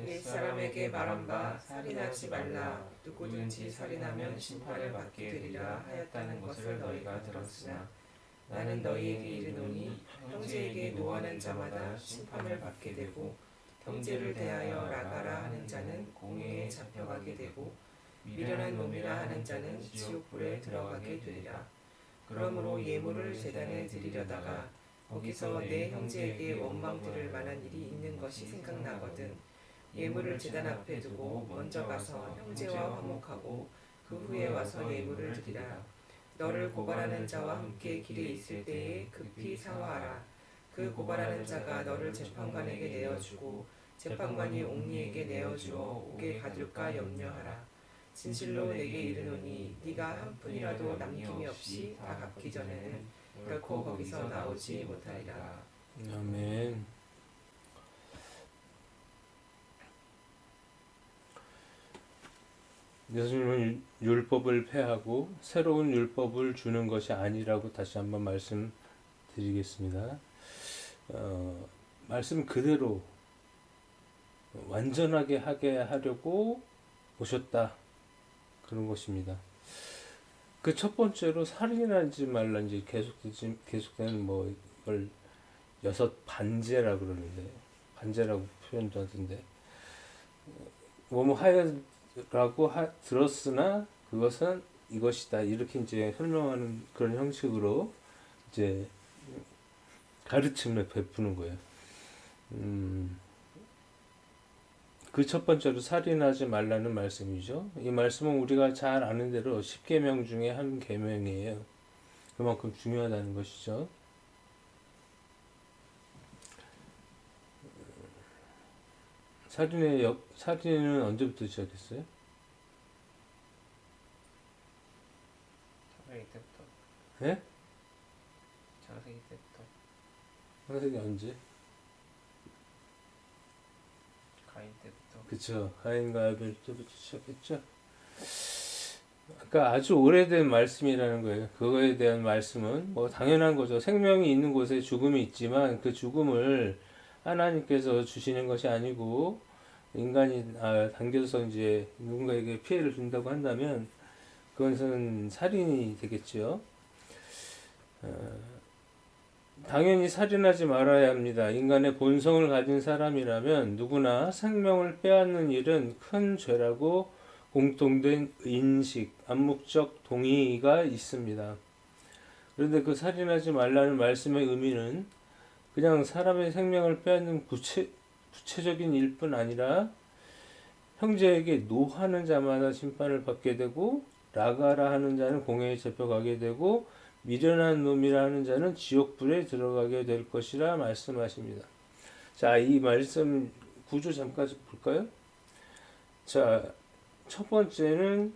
옛사람에게 말한 바 살인하지 말라. 누구든지 살인하면 심판을 받게 되리라 하였다는 것을 너희가 들었으나 나는 너희에게 이르노니 형제에게 노하는 자마다 심판을 받게 되고 형제를 대하여 라가라 하는 자는 공회에 잡혀가게 되고 미련한 놈이라 하는 자는 지옥불에 들어가게 되리라. 그러므로 예물을 제단에 드리려다가 거기서 내 형제에게 원망 들을 만한 일이 있는 것이 생각나거든 예물을 제단 앞에 두고 먼저 가서 형제와 화목하고 그 후에 와서 예물을 드리라. 너를 고발하는 자와 함께 길에 있을 때에 급히 사화하라. 그 고발하는 자가 너를 재판관에게 내어주고 재판관이 옥리에게 내어주어 옥에 가둘까 염려하라. 진실로 내게 이르노니 네가 한 푼이라도 남김이 없이 다 갚기 전에는 결코 거기서 나오지 못하리라. 아멘. 예수님은 율법을 폐하고 새로운 율법을 주는 것이 아니라고 다시 한번 말씀드리겠습니다. 말씀 그대로 완전하게 하게 하려고 오셨다. 그런 것입니다. 그 첫 번째로 살인하지 말라 이제 계속되는 뭐 이걸 여섯 반제라 그러는데 반제라고 표현도 하던데 뭐뭐 하여라고 들었으나 그것은 이것이다 이렇게 이제 설명하는 그런 형식으로 이제 가르침을 베푸는 거예요. 그 첫 번째로 살인하지 말라는 말씀이죠. 이 말씀은 우리가 잘 아는 대로 10계명 중에 한 계명이에요. 그만큼 중요하다는 것이죠. 살인은 언제부터 시작했어요? 창세기 때부터. 예? 창세기 때부터. 창세기 언제? 가인 때부터. 그쵸. 가인과 아벨 때부터 시작했죠. 그러니까 아주 오래된 말씀이라는 거예요. 그거에 대한 말씀은 뭐 당연한 거죠. 생명이 있는 곳에 죽음이 있지만 그 죽음을 하나님께서 주시는 것이 아니고 인간이 당겨서 이제 누군가에게 피해를 준다고 한다면 그것은 살인이 되겠죠. 당연히 살인하지 말아야 합니다. 인간의 본성을 가진 사람이라면 누구나 생명을 빼앗는 일은 큰 죄라고 공통된 인식, 암묵적 동의가 있습니다. 그런데 그 살인하지 말라는 말씀의 의미는 그냥 사람의 생명을 빼앗는 구체적인 일뿐 아니라 형제에게 노하는 자마다 심판을 받게 되고 라가라 하는 자는 공회에 잡혀가게 되고 미련한 놈이라 하는 자는 지옥불에 들어가게 될 것이라 말씀하십니다. 자, 이 말씀 구조 잠깐 볼까요? 자, 첫 번째는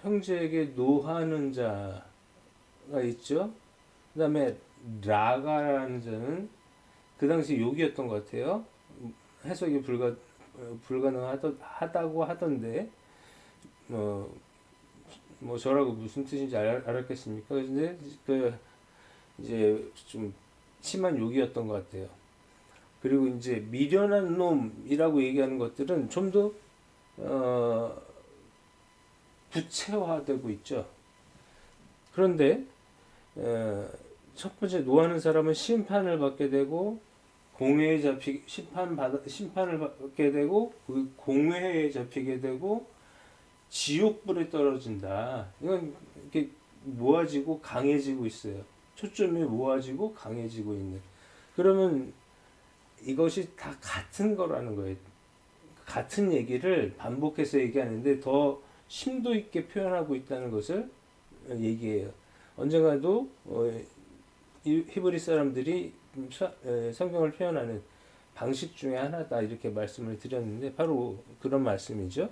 형제에게 노하는 자가 있죠. 그 다음에 라가라는 자는 그 당시 욕이었던 것 같아요. 해석이 불가능하다고 하던데 뭐 저라고 무슨 뜻인지 알았겠습니까? 근데 이제 좀 심한 욕이었던 것 같아요. 그리고 이제 미련한 놈이라고 얘기하는 것들은 좀 더 구체화되고 있죠. 그런데 첫 번째 노하는 사람은 심판을 받게 되고 공회에 심판을 받게 되고 그 공회에 잡히게 되고 지옥불에 떨어진다. 이건 이렇게 모아지고 강해지고 있어요. 초점이 모아지고 강해지고 있는. 그러면 이것이 다 같은 거라는 거예요. 같은 얘기를 반복해서 얘기하는데 더 심도 있게 표현하고 있다는 것을 얘기해요. 언젠가도 히브리 사람들이 성경을 표현하는 방식 중에 하나다 이렇게 말씀을 드렸는데 바로 그런 말씀이죠.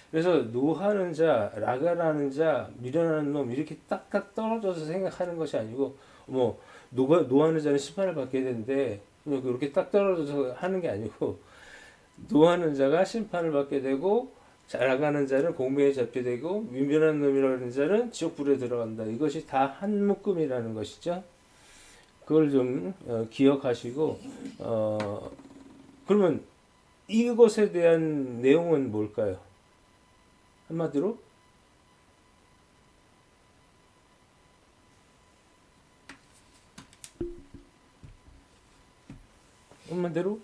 그래서 노하는 자, 라가라는 자, 미련한 놈 이렇게 딱딱 떨어져서 생각하는 것이 아니고 뭐 노하는 자는 심판을 받게 되는데 그렇게 딱 떨어져서 하는 게 아니고 노하는 자가 심판을 받게 되고 자라가는 자는 공회에 잡게 되고 미련한 놈이라는 자는 지옥불에 들어간다. 이것이 다 한 묶음이라는 것이죠. 그걸 좀 기억하시고 그러면 이것에 대한 내용은 뭘까요? 한마디로 한마디로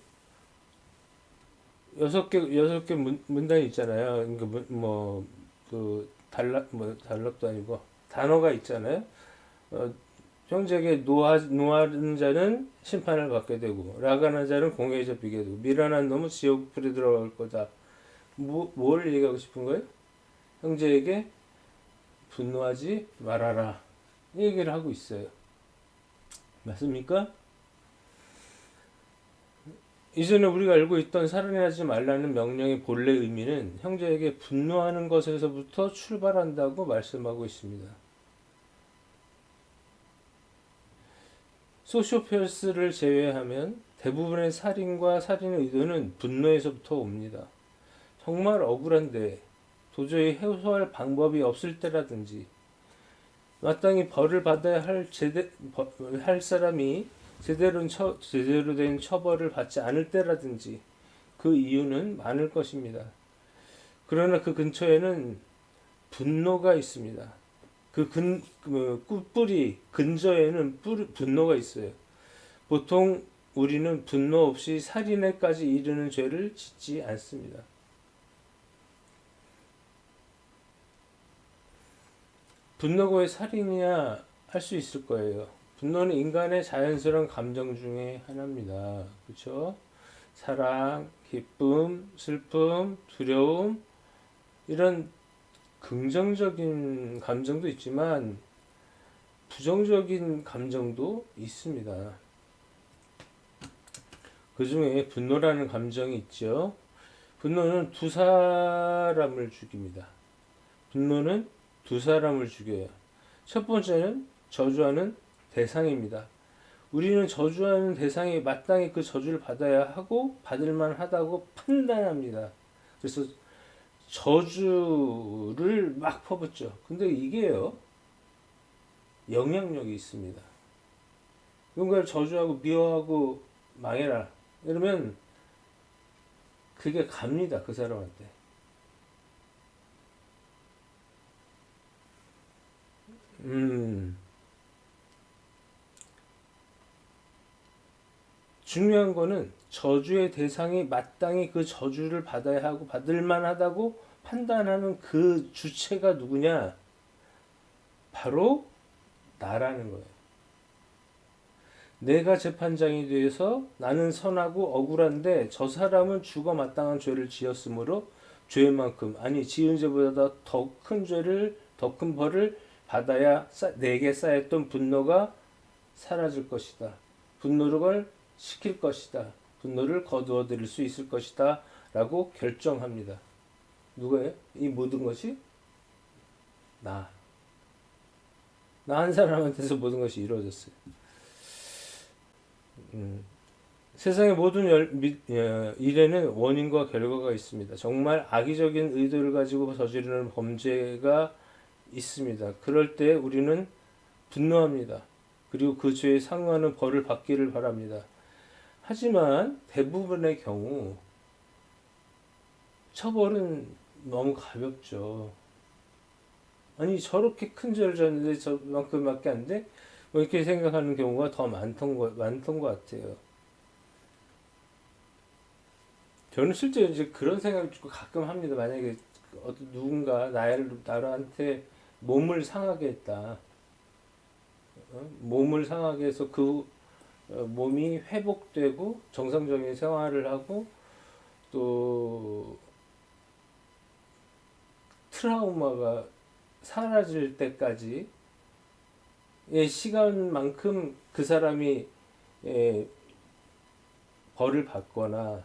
여섯 개 문단이 있잖아요. 그러니까 뭐그 단락도 아니고 단어가 있잖아요. 형제에게 노하는 자는 심판을 받게 되고 라간한 자는 공회에 잡히게 되고 미련한 놈은 지옥불에 들어갈 거다. 뭘 얘기하고 싶은 거예요? 형제에게 분노하지 말아라. 이 얘기를 하고 있어요. 맞습니까? 이전에 우리가 알고 있던 살인하지 말라는 명령의 본래 의미는 형제에게 분노하는 것에서부터 출발한다고 말씀하고 있습니다. 소시오패스를 제외하면 대부분의 살인과 살인의 의도는 분노에서부터 옵니다. 정말 억울한데 도저히 해소할 방법이 없을 때라든지 마땅히 벌을 받아야 할 사람이 제대로 된 처벌을 받지 않을 때라든지 그 이유는 많을 것입니다. 그러나 그 근처에는 분노가 있습니다. 뿌리 근저에는 분노가 있어요. 보통 우리는 분노 없이 살인에까지 이르는 죄를 짓지 않습니다. 분노가 왜 살인이냐 할 수 있을 거예요. 분노는 인간의 자연스러운 감정 중에 하나입니다. 그렇죠? 사랑, 기쁨, 슬픔, 두려움 이런 긍정적인 감정도 있지만 부정적인 감정도 있습니다. 그 중에 분노라는 감정이 있죠. 분노는 두 사람을 죽입니다. 분노는 두 사람을 죽여요. 첫 번째는 저주하는 대상입니다. 우리는 저주하는 대상이 마땅히 그 저주를 받아야 하고 받을 만하다고 판단합니다. 그래서 저주를 막 퍼붓죠. 근데 이게요, 영향력이 있습니다. 누군가를 저주하고 미워하고 망해라 이러면 그게 갑니다. 그 사람한테. 중요한 거는 저주의 대상이 마땅히 그 저주를 받아야 하고 받을 만하다고 판단하는 그 주체가 누구냐? 바로 나라는 거예요. 내가 재판장이 돼서 나는 선하고 억울한데 저 사람은 죽어 마땅한 죄를 지었으므로 죄만큼 아니 지은 죄보다 더 큰 죄를 더 큰 벌을 받아야 내게 쌓였던 분노가 사라질 것이다. 분노를 시킬 것이다. 분노를 거두어 드릴 수 있을 것이다. 라고 결정합니다. 누가요? 이 모든 것이 나 한 사람한테서 모든 것이 이루어졌어요. 세상의 모든 일에는 원인과 결과가 있습니다. 정말 악의적인 의도를 가지고 저지르는 범죄가 있습니다. 그럴 때 우리는 분노합니다. 그리고 그 죄에 상응하는 벌을 받기를 바랍니다. 하지만 대부분의 경우 처벌은 너무 가볍죠. 아니 저렇게 큰 죄를 졌는데 저만큼밖에 안 돼? 뭐 이렇게 생각하는 경우가 더 많던 것 같아요. 저는 실제 이제 그런 생각을 가끔 합니다. 만약에 누군가 나한테 몸을 상하게 했다. 몸을 상하게 해서 그 몸이 회복되고 정상적인 생활을 하고 또 트라우마가 사라질 때까지의 시간만큼 그 사람이 벌을 받거나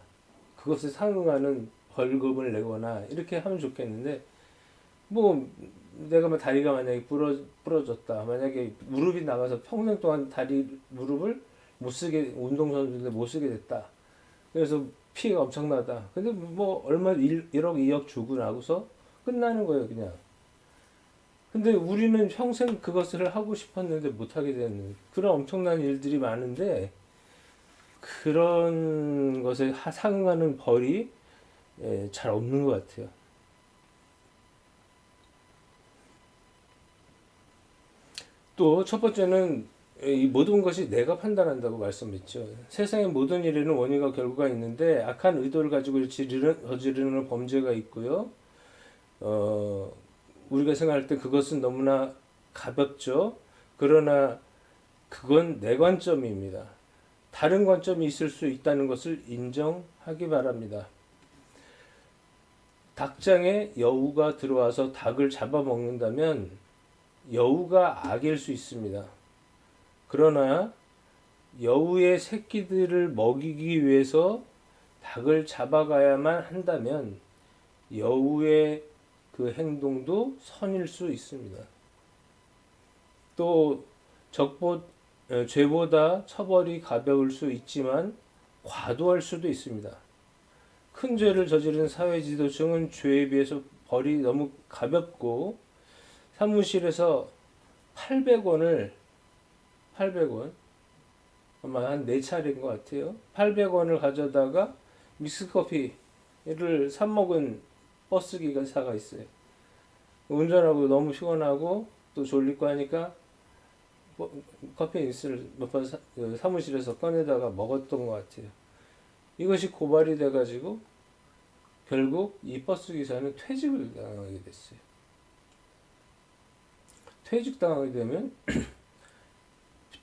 그것에 상응하는 벌금을 내거나 이렇게 하면 좋겠는데 뭐 내가 다리가 만약에 부러졌다. 만약에 무릎이 나가서 평생 동안 무릎을 못 쓰게 운동선수인데 못 쓰게 됐다. 그래서 피해가 엄청나다. 근데 뭐 얼마 1억 2억 주고 나고서 끝나는 거예요, 그냥. 근데 우리는 평생 그것을 하고 싶었는데 못 하게 되는 그런 엄청난 일들이 많은데 그런 것에 상응하는 벌이 잘 없는 것 같아요. 또 첫 번째는 이 모든 것이 내가 판단한다고 말씀했죠. 세상의 모든 일에는 원인과 결과가 있는데 악한 의도를 가지고 저지르는 범죄가 있고요. 우리가 생각할 때 그것은 너무나 가볍죠. 그러나 그건 내 관점입니다. 다른 관점이 있을 수 있다는 것을 인정하기 바랍니다. 닭장에 여우가 들어와서 닭을 잡아먹는다면 여우가 악일 수 있습니다. 그러나 여우의 새끼들을 먹이기 위해서 닭을 잡아가야만 한다면 여우의 그 행동도 선일 수 있습니다. 또 죄보다 처벌이 가벼울 수 있지만 과도할 수도 있습니다. 큰 죄를 저지른 사회지도층은 죄에 비해서 벌이 너무 가볍고 사무실에서 800원 아마 한 4차례인 것 같아요. 800원을 가져다가 믹스커피를 사 먹은 버스 기사가 있어요. 운전하고 너무 피곤하고 또 졸리고 하니까 커피 믹스를 몇 번 사무실에서 꺼내다가 먹었던 것 같아요. 이것이 고발이 돼가지고 결국 이 버스 기사는 퇴직을 당하게 됐어요. 퇴직당하게 되면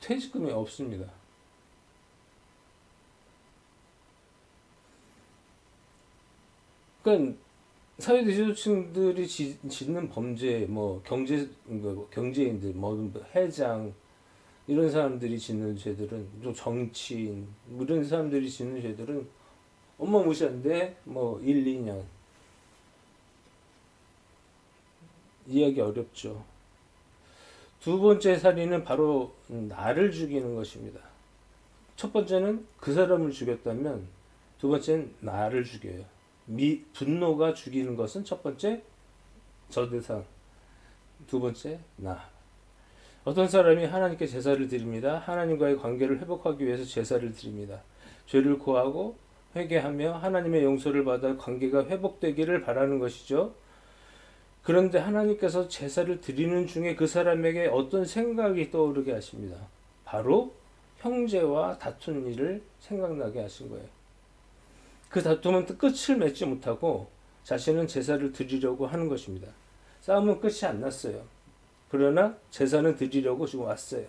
퇴직금이 없습니다. 그러니까 사회 지도층들이 짓는 범죄, 뭐 경제인들, 뭐 회장 이런 사람들이 짓는 죄들은, 좀 정치인 이런 사람들이 짓는 죄들은 어마무시한데 뭐 1, 2년 이해하기 어렵죠. 두 번째 살인은 바로 나를 죽이는 것입니다. 첫 번째는 그 사람을 죽였다면 두 번째는 나를 죽여요. 분노가 죽이는 것은 첫 번째 저 대상, 두 번째 나. 어떤 사람이 하나님께 제사를 드립니다. 하나님과의 관계를 회복하기 위해서 제사를 드립니다. 죄를 고하고 회개하며 하나님의 용서를 받아 관계가 회복되기를 바라는 것이죠. 그런데 하나님께서 제사를 드리는 중에 그 사람에게 어떤 생각이 떠오르게 하십니다. 바로 형제와 다툰 일을 생각나게 하신 거예요. 그 다툼은 끝을 맺지 못하고 자신은 제사를 드리려고 하는 것입니다. 싸움은 끝이 안 났어요. 그러나 제사는 드리려고 지금 왔어요.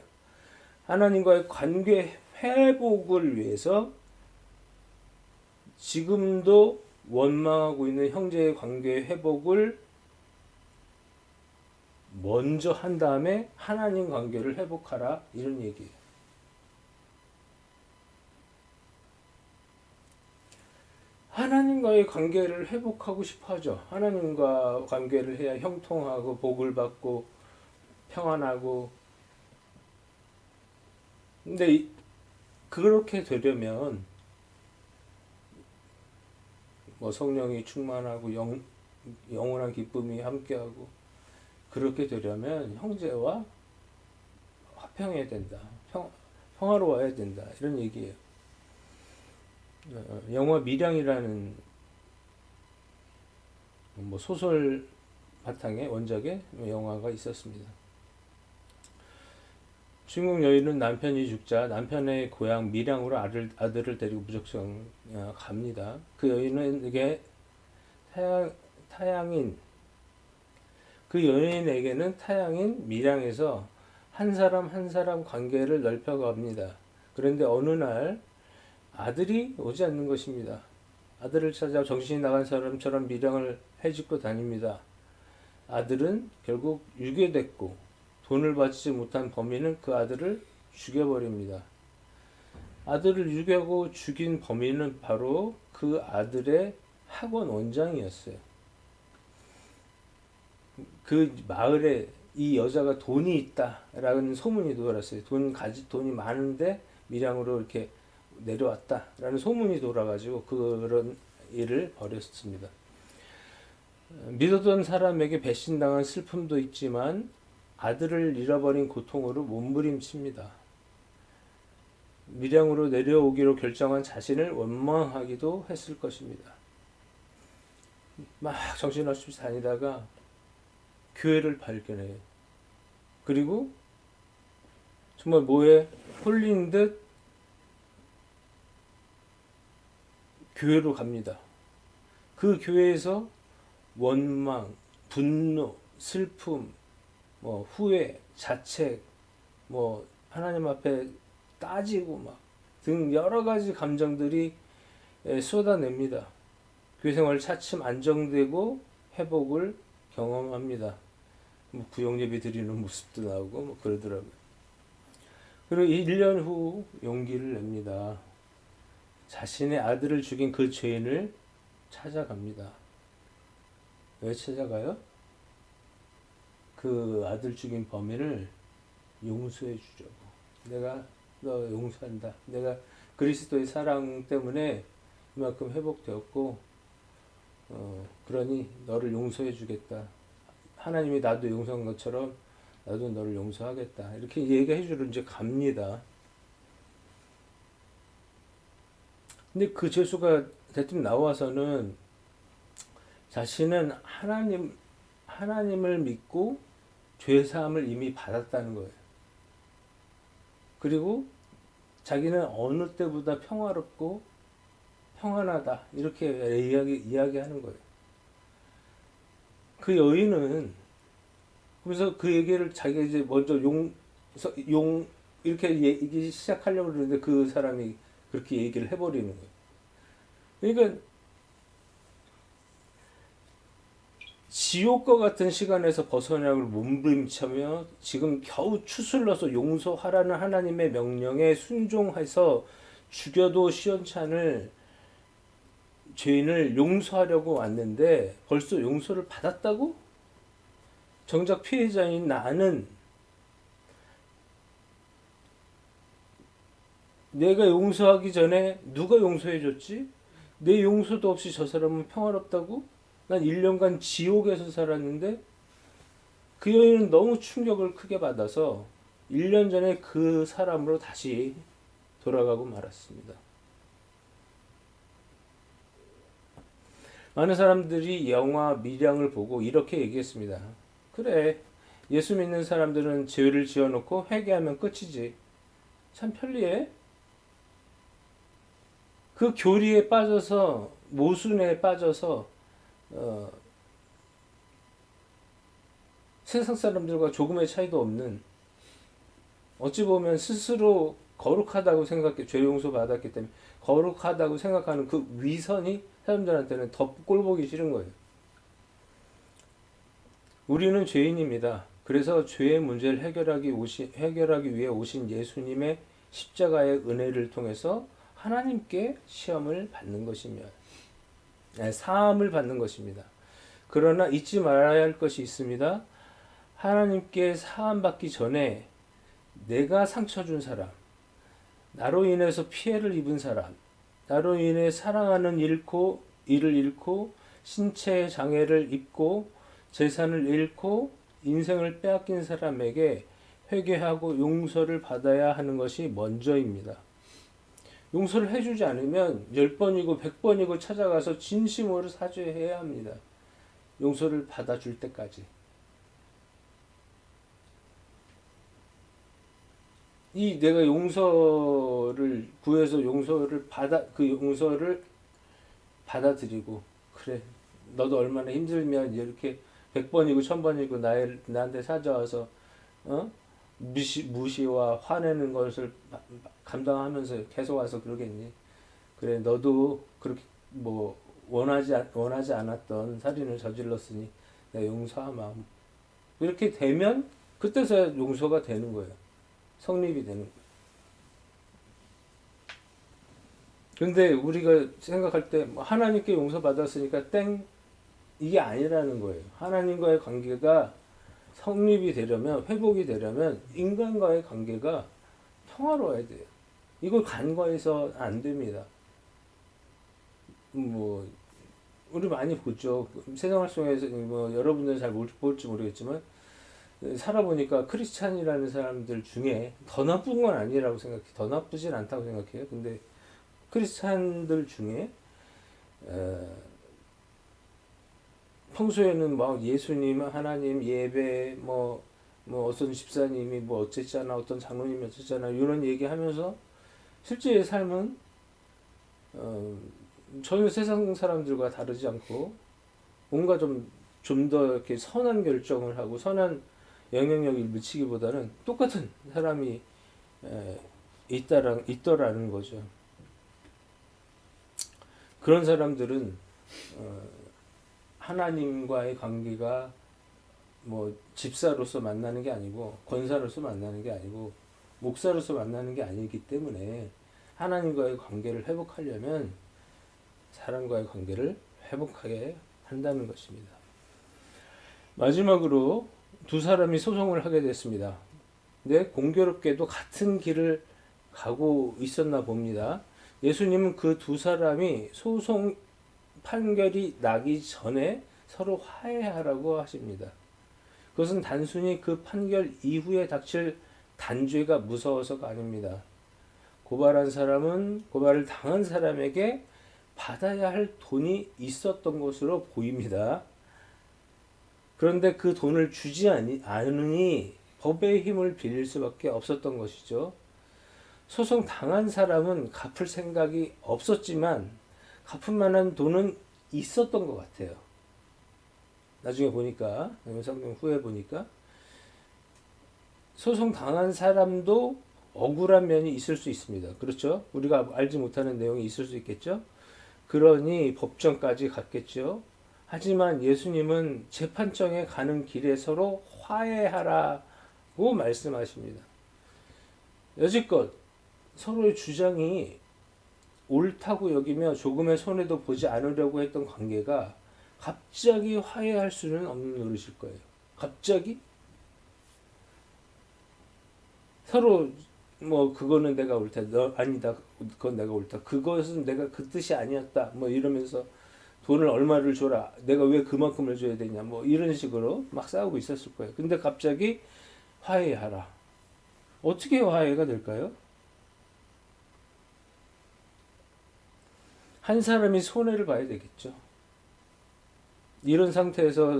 하나님과의 관계 회복을 위해서 지금도 원망하고 있는 형제의 관계 회복을 먼저 한 다음에 하나님 관계를 회복하라, 이런 얘기예요. 하나님과의 관계를 회복하고 싶어 하죠. 하나님과 관계를 해야 형통하고 복을 받고 평안하고. 근데 그렇게 되려면 뭐 성령이 충만하고 영원한 기쁨이 함께하고, 그렇게 되려면 형제와 화평해야 된다. 평화로워야 된다. 이런 얘기예요. 영화 밀양이라는 뭐 소설 바탕의 원작의 영화가 있었습니다. 주인공 여인은 남편이 죽자 남편의 고향 밀양으로 아들을 데리고 무작정 갑니다. 그 여인에게 그 여인에게는 타양인 밀양에서 한 사람 한 사람 관계를 넓혀갑니다. 그런데 어느 날 아들이 오지 않는 것입니다. 아들을 찾아 정신이 나간 사람처럼 밀양을 헤집고 다닙니다. 아들은 결국 유괴됐고 돈을 받지 못한 범인은 그 아들을 죽여버립니다. 아들을 유괴하고 죽인 범인은 바로 그 아들의 학원 원장이었어요. 그 마을에 이 여자가 돈이 있다라는 소문이 돌았어요. 돈이 많은데 밀양으로 이렇게 내려왔다라는 소문이 돌아가지고 그런 일을 벌였습니다. 믿었던 사람에게 배신당한 슬픔도 있지만 아들을 잃어버린 고통으로 몸부림칩니다. 밀양으로 내려오기로 결정한 자신을 원망하기도 했을 것입니다. 막 정신없이 다니다가 교회를 발견해요. 그리고 정말 뭐에 홀린 듯 교회로 갑니다. 그 교회에서 원망, 분노, 슬픔, 뭐 후회, 자책, 뭐 하나님 앞에 따지고 막 등 여러 가지 감정들이 쏟아냅니다. 교회 생활 차츰 안정되고 회복을 경험합니다. 뭐 구역 예배 드리는 모습도 나오고 뭐 그러더라고요. 그리고 1년 후 용기를 냅니다. 자신의 아들을 죽인 그 죄인을 찾아갑니다. 왜 찾아가요? 그 아들 죽인 범인을 용서해 주려고. 내가 너 용서한다. 내가 그리스도의 사랑 때문에 이만큼 회복되었고, 그러니 너를 용서해 주겠다. 하나님이 나도 용서한 것처럼 나도 너를 용서하겠다. 이렇게 얘기해 주러 이제 갑니다. 근데 그 죄수가 대뜸 나와서는 자신은 하나님을 믿고 죄사함을 이미 받았다는 거예요. 그리고 자기는 어느 때보다 평화롭고 평안하다. 이렇게 이야기하는 거예요. 그 여인은 그래서 그 얘기를 자기가 이제 먼저 이렇게 얘기 시작하려고 그러는데 그 사람이 그렇게 얘기를 해버리는 거예요. 그러니까 지옥과 같은 시간에서 벗어나려고 몸부림치며 지금 겨우 추슬러서 용서하라는 하나님의 명령에 순종해서 죽여도 시원찮을 죄인을 용서하려고 왔는데 벌써 용서를 받았다고? 정작 피해자인 나는 내가 용서하기 전에 누가 용서해 줬지? 내 용서도 없이 저 사람은 평화롭다고? 난 1년간 지옥에서 살았는데 그 여인은 너무 충격을 크게 받아서 1년 전에 그 사람으로 다시 돌아가고 말았습니다. 많은 사람들이 영화 밀양을 보고 이렇게 얘기했습니다. 그래, 예수 믿는 사람들은 죄를 지어놓고 회개하면 끝이지. 참 편리해. 그 교리에 빠져서 모순에 빠져서 세상 사람들과 조금의 차이도 없는, 어찌 보면 스스로 거룩하다고 생각해, 죄 용서 받았기 때문에 거룩하다고 생각하는 그 위선이 사람들한테는 더 꼴보기 싫은 거예요. 우리는 죄인입니다. 그래서 죄의 문제를 해결하기 위해 오신 예수님의 십자가의 은혜를 통해서 하나님께 시험을 받는 것이며 사함을 받는 것입니다. 그러나 잊지 말아야 할 것이 있습니다. 하나님께 사함 받기 전에 내가 상처 준 사람, 나로 인해서 피해를 입은 사람, 나로 인해 사랑하는 일을 잃고 신체 장애를 입고 재산을 잃고 인생을 빼앗긴 사람에게 회개하고 용서를 받아야 하는 것이 먼저입니다. 용서를 해주지 않으면 10번이고 100번이고 찾아가서 진심으로 사죄해야 합니다. 용서를 받아줄 때까지. 내가 용서를 구해서 그 용서를 받아들이고, 그래, 너도 얼마나 힘들면 이렇게 100번이고 1000번이고 나한테 찾아와서 무시와 화내는 것을 감당하면서 계속 와서 그러겠니? 그래, 너도 그렇게 뭐 원하지 않았던 살인을 저질렀으니 내가 용서하마. 이렇게 되면 그때서야 용서가 되는 거예요. 성립이 되는 거예요. 근데 우리가 생각할 때 하나님께 용서받았으니까 땡, 이게 아니라는 거예요. 하나님과의 관계가 성립이 되려면, 회복이 되려면 인간과의 관계가 평화로워야 돼요. 이걸 간과해서 안 됩니다. 우리 많이 보죠. 세상을 속에서 여러분들은 잘 볼지 모르겠지만 살아보니까 크리스찬이라는 사람들 중에 더 나쁜 건 아니라고 생각해. 더 나쁘진 않다고 생각해요. 근데 크리스찬들 중에 평소에는 막 예수님, 하나님, 예배, 어떤 집사님이 뭐 어쨌잖아, 어떤 장로님이 어쨌잖아, 이런 얘기하면서 실제의 삶은 전혀 세상 사람들과 다르지 않고 뭔가 좀 더 이렇게 선한 결정을 하고 선한 영향력을 미치기보다는 똑같은 사람이 있더라는 거죠. 그런 사람들은 하나님과의 관계가 뭐 집사로서 만나는 게 아니고 권사로서 만나는 게 아니고 목사로서 만나는 게 아니기 때문에 하나님과의 관계를 회복하려면 사람과의 관계를 회복하게 한다는 것입니다. 마지막으로 두 사람이 소송을 하게 됐습니다. 근데 공교롭게도 같은 길을 가고 있었나 봅니다. 예수님은 그 두 사람이 소송 판결이 나기 전에 서로 화해하라고 하십니다. 그것은 단순히 그 판결 이후에 닥칠 단죄가 무서워서가 아닙니다. 고발한 사람은 고발을 당한 사람에게 받아야 할 돈이 있었던 것으로 보입니다. 그런데 그 돈을 주지 않으니 법의 힘을 빌릴 수밖에 없었던 것이죠. 소송 당한 사람은 갚을 생각이 없었지만 갚을 만한 돈은 있었던 것 같아요. 나중에 보니까, 성경 후에 보니까 소송 당한 사람도 억울한 면이 있을 수 있습니다. 그렇죠? 우리가 알지 못하는 내용이 있을 수 있겠죠? 그러니 법정까지 갔겠죠. 하지만 예수님은 재판정에 가는 길에 서로 화해하라고 말씀하십니다. 여지껏 서로의 주장이 옳다고 여기며 조금의 손해도 보지 않으려고 했던 관계가 갑자기 화해할 수는 없는 노릇일 거예요. 갑자기 서로 뭐 그거는 내가 옳다, 너 아니다, 그건 내가 옳다, 그것은 내가 그 뜻이 아니었다, 뭐 이러면서 돈을 얼마를 줘라, 내가 왜 그만큼을 줘야 되냐, 뭐 이런 식으로 막 싸우고 있었을 거예요. 근데 갑자기 화해하라. 어떻게 화해가 될까요? 한 사람이 손해를 봐야 되겠죠. 이런 상태에서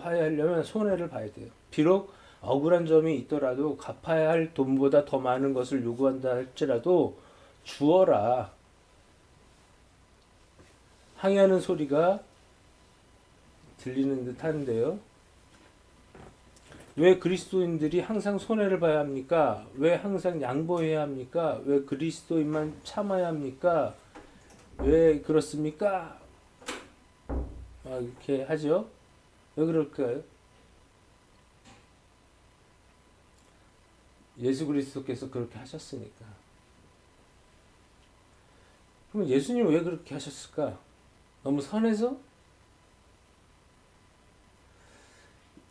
화해하려면 손해를 봐야 돼요. 비록 억울한 점이 있더라도 갚아야 할 돈보다 더 많은 것을 요구한다 할지라도 주어라. 항의하는 소리가 들리는 듯 하는데요. 왜 그리스도인들이 항상 손해를 봐야 합니까? 왜 항상 양보해야 합니까? 왜 그리스도인만 참아야 합니까? 왜 그렇습니까? 이렇게 하죠. 왜 그럴까요? 예수 그리스도께서 그렇게 하셨으니까. 그럼 예수님 왜 그렇게 하셨을까? 너무 선해서?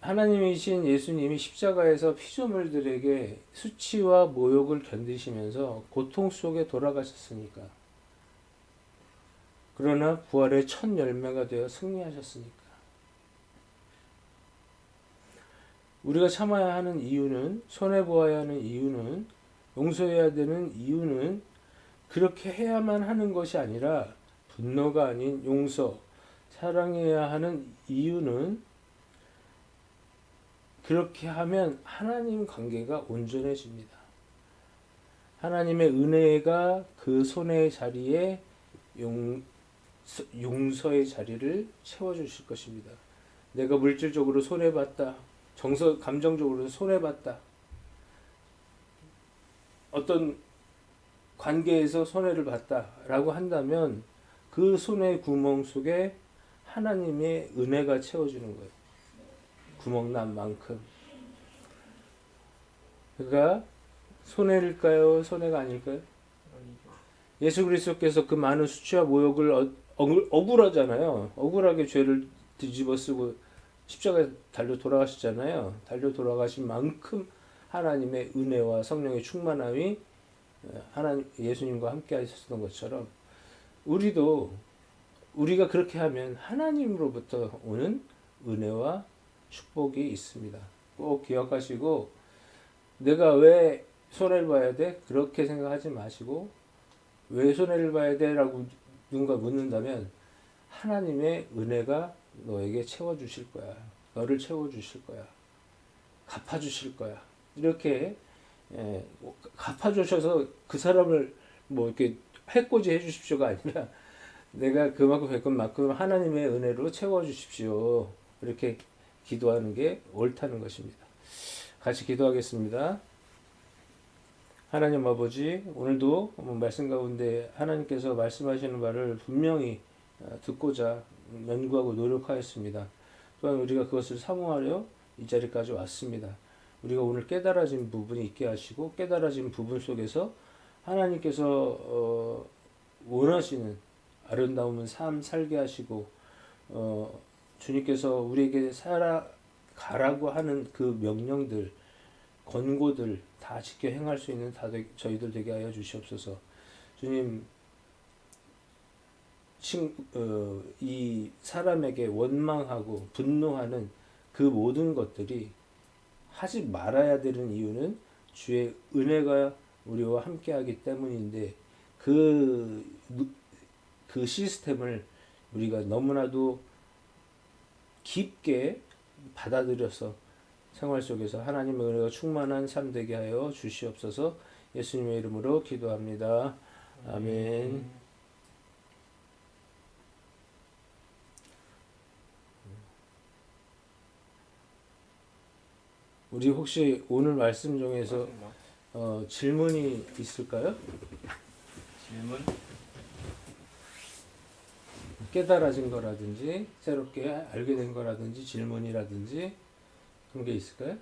하나님이신 예수님이 십자가에서 피조물들에게 수치와 모욕을 견디시면서 고통 속에 돌아가셨으니까. 그러나 부활의 첫 열매가 되어 승리하셨으니까. 우리가 참아야 하는 이유는, 손해보아야 하는 이유는, 용서해야 되는 이유는 그렇게 해야만 하는 것이 아니라 분노가 아닌 용서, 사랑해야 하는 이유는 그렇게 하면 하나님 관계가 온전해집니다. 하나님의 은혜가 그 손해의 자리에 용서의 자리를 채워주실 것입니다. 내가 물질적으로 손해봤다. 감정적으로 손해봤다. 어떤 관계에서 손해를 봤다라고 한다면 그 손해 구멍 속에 하나님의 은혜가 채워주는 거예요. 구멍 난 만큼. 그가 손해일까요? 손해가 아닐까요? 예수 그리스도께서 그 많은 수치와 모욕을 억울하잖아요. 억울하게 죄를 뒤집어 쓰고 십자가에 달려 돌아가시잖아요. 달려 돌아가신 만큼 하나님의 은혜와 성령의 충만함이 예수님과 함께 하셨던 것처럼 우리가 그렇게 하면 하나님으로부터 오는 은혜와 축복이 있습니다. 꼭 기억하시고 내가 왜 손해를 봐야 돼? 그렇게 생각하지 마시고 왜 손해를 봐야 돼? 라고 누군가 묻는다면 하나님의 은혜가 너에게 채워주실 거야. 너를 채워주실 거야. 갚아주실 거야. 이렇게 갚아주셔서 그 사람을 뭐 이렇게 해코지 해주십시오가 아니라 내가 그만큼 베푼 만큼 하나님의 은혜로 채워주십시오. 이렇게 기도하는 게 옳다는 것입니다. 같이 기도하겠습니다. 하나님 아버지, 오늘도 말씀 가운데 하나님께서 말씀하시는 바를 분명히 듣고자 연구하고 노력하였습니다. 또한 우리가 그것을 사모하려 이 자리까지 왔습니다. 우리가 오늘 깨달아진 부분이 있게 하시고 깨달아진 부분 속에서 하나님께서 원하시는 아름다운 삶 살게 하시고 주님께서 우리에게 살아가라고 하는 그 명령들, 권고들 다 지켜 행할 수 있는 저희들 되게 하여 주시옵소서. 주님, 이 사람에게 원망하고 분노하는 그 모든 것들이 하지 말아야 되는 이유는 주의 은혜가 우리와 함께하기 때문인데 그 시스템을 우리가 너무나도 깊게 받아들여서 생활 속에서 하나님의 은혜가 충만한 삶 되게 하여 주시옵소서. 예수님의 이름으로 기도합니다. 아멘. 우리 혹시 오늘 말씀 중에서 질문이 있을까요? 질문? 깨달아진 거라든지 새롭게 알게 된 거라든지 질문이라든지 그런 게 있을까요?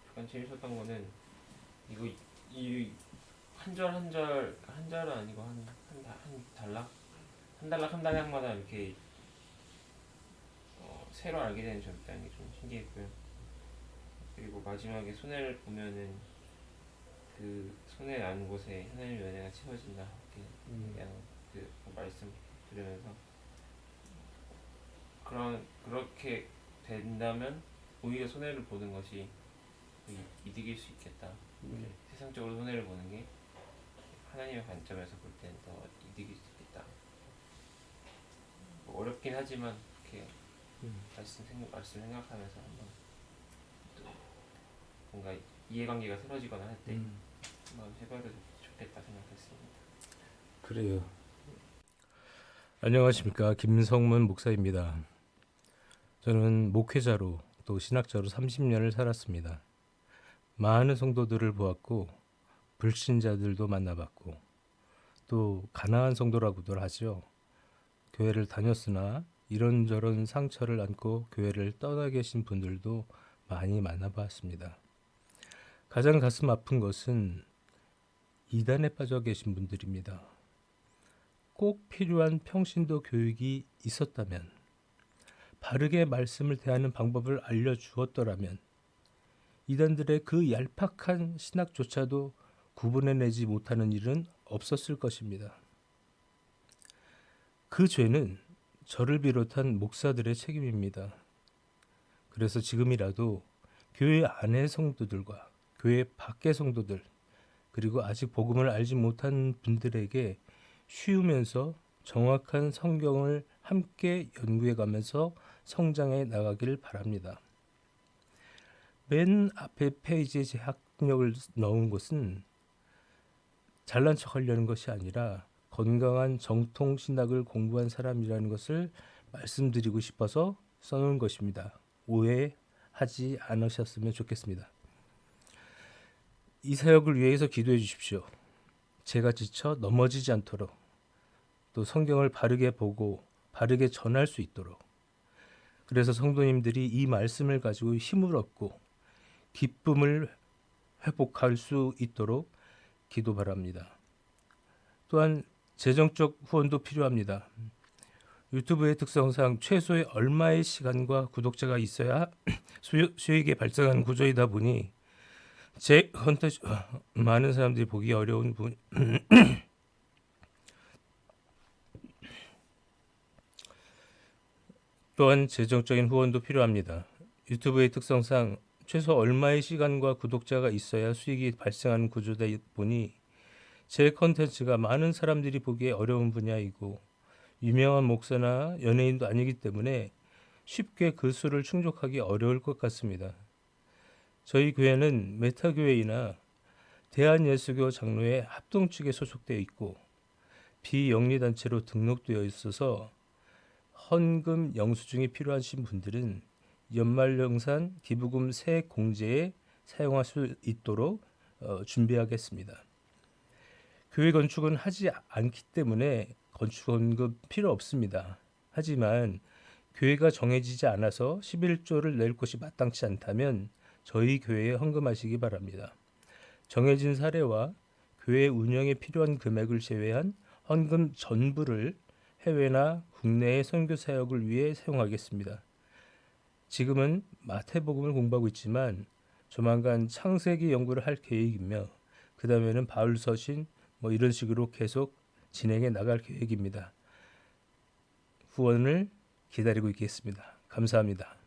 약간 재밌었던 거는 이거 이 한 절 한 절은 아니고 한 단락 한 단락마다 이렇게 새로 알게 되는 점이 있다는 게 좀 신기했고요. 그리고 마지막에 손해를 보면은 그 손해 난 곳에 하나님의 은혜가 채워진다 이렇게 얘기하는 그 말씀 들으면서 그렇게 된다면 오히려 손해를 보는 것이 이득일 수 있겠다. 세상적으로 손해를 보는 게 하나님의 관점에서 볼 때는 더 이득일 수 있겠다. 뭐 어렵긴 하지만 이렇게 말씀 생각하면서 한번 또 뭔가 이해관계가 틀어지거나 할 때 한번 해봐도 좋겠다 생각했습니다. 그래요. 안녕하십니까, 김성문 목사입니다. 저는 목회자로 또 신학자로 30년을 살았습니다. 많은 성도들을 보았고 불신자들도 만나봤고 또 가난한 성도라고들 하죠. 교회를 다녔으나 이런저런 상처를 안고 교회를 떠나 계신 분들도 많이 만나봤습니다. 가장 가슴 아픈 것은 이단에 빠져 계신 분들입니다. 꼭 필요한 평신도 교육이 있었다면, 바르게 말씀을 대하는 방법을 알려주었더라면 이단들의 그 얄팍한 신학조차도 구분해내지 못하는 일은 없었을 것입니다. 그 죄는 저를 비롯한 목사들의 책임입니다. 그래서 지금이라도 교회 안의 성도들과 교회 밖의 성도들, 그리고 아직 복음을 알지 못한 분들에게 쉬우면서 정확한 성경을 함께 연구해가면서 성장해 나가길 바랍니다. 맨 앞에 페이지에 제 학력을 넣은 것은 잘난 척 하려는 것이 아니라 건강한 정통 신학을 공부한 사람이라는 것을 말씀드리고 싶어서 써놓은 것입니다. 오해하지 않으셨으면 좋겠습니다. 이 사역을 위해서 기도해 주십시오. 제가 지쳐 넘어지지 않도록, 또 성경을 바르게 보고 바르게 전할 수 있도록, 그래서 성도님들이 이 말씀을 가지고 힘을 얻고 기쁨을 회복할 수 있도록 기도 바랍니다. 또한 재정적 후원도 필요합니다. 유튜브의 특성상 최소의 얼마의 시간과 구독자가 있어야 수익이 발생하는 구조이다 보니 제 컨텐츠 많은 사람들이 보기 어려운 분 또한 재정적인 후원도 필요합니다. 유튜브의 특성상 최소 얼마의 시간과 구독자가 있어야 수익이 발생하는 구조다 보니 제 컨텐츠가 많은 사람들이 보기에 어려운 분야이고 유명한 목사나 연예인도 아니기 때문에 쉽게 그 수를 충족하기 어려울 것 같습니다. 저희 교회는 메타교회이나 대한예수교 장로회 합동측에 소속되어 있고 비영리단체로 등록되어 있어서 헌금 영수증이 필요하신 분들은 연말정산 기부금 세액 공제에 사용할 수 있도록 준비하겠습니다. 교회 건축은 하지 않기 때문에 건축헌금 필요 없습니다. 하지만 교회가 정해지지 않아서 11조를 낼 것이 마땅치 않다면 저희 교회에 헌금하시기 바랍니다. 정해진 사례와 교회 운영에 필요한 금액을 제외한 헌금 전부를 해외나 국내의 선교 사역을 위해 사용하겠습니다. 지금은 마태복음을 공부하고 있지만 조만간 창세기 연구를 할 계획이며 그 다음에는 바울서신 이런 식으로 계속 진행해 나갈 계획입니다. 후원을 기다리고 있겠습니다. 감사합니다.